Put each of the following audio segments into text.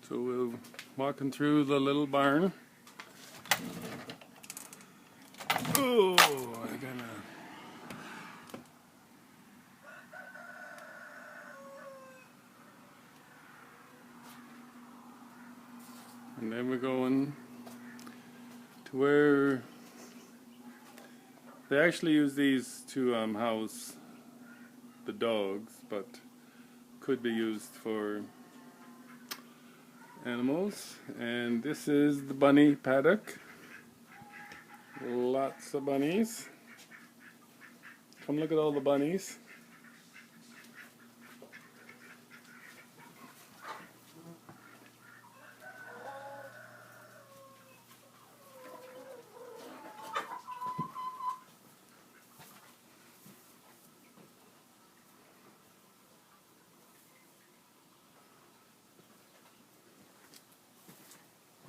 So we're walking through the little barn. Oh, I gotta... And then we're going to where they actually use these to house the dogs, but could be used for animals. And this is the bunny paddock. Lots of bunnies. Come look at all the bunnies.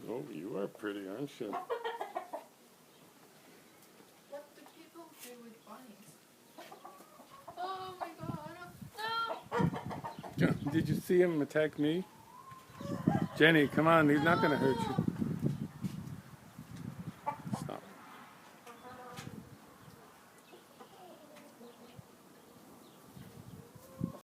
Oh, you are pretty, aren't you? What do people do with bunnies? Oh my god, no! Did you see him attack me? Jenny, come on, he's not going to hurt you.